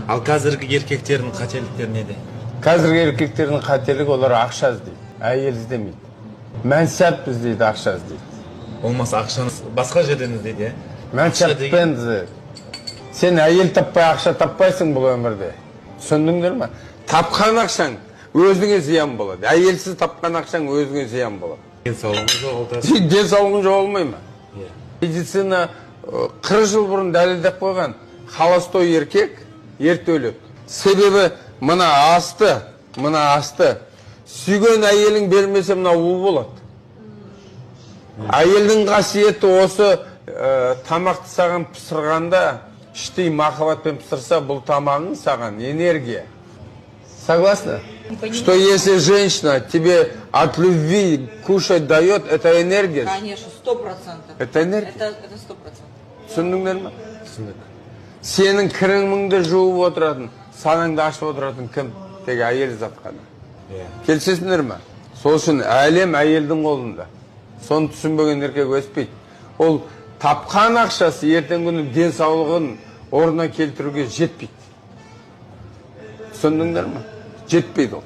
Ал қазіргі еркектердің қателіктері неде? Қазіргі еркектердің қателігі олар ақша іздейді, әйел іздемейді. Мәнсап іздейді, ақша іздейді. Болмаса ақшаны басқа жерден іздейді, иә? Мәнсаппен іздейді. Сен әйел таппай, ақша таппайсың бұл өмірде. Түсіндіңдер ме? Тапқан ақшаң өзіңе зиян болады. Әйелсіз тапқан ақшаң өзіңе зиян болады. Денсаулығын жоғалтасың. Денсаулығың жоғалмай ма? Медицина 40 жыл бұрын дәлелдеп қойған. Холостой еркек ерте өледі. Себебі мына асты. Сүйген әйелің бермесе мына у болады. Әйелдің қасиеті осы тамақты саған пісірғанда, іштей махаббатпен пісірса, бұл тамағың саған энергия. Согласна? Что если женщина тебе от любви кушать дает, это энергия? Конечно, 100%. Это энергия? Это 100%. Түсіндіңдер ме? Түсіндік. Сенің кіріңіңді жуып отыратын, санаңды ашып отыратын кім? Тек әйел зат қана. Келісесіңдер ме? Сол үшін әлем әйелдің қолында. Соны түсінбеген еркек өспейді. Ол тапқан ақшасы ертең күні денсаулығын орнына келтіруге жетпейді. Түсіндіңдер ме? Жетпейді ол.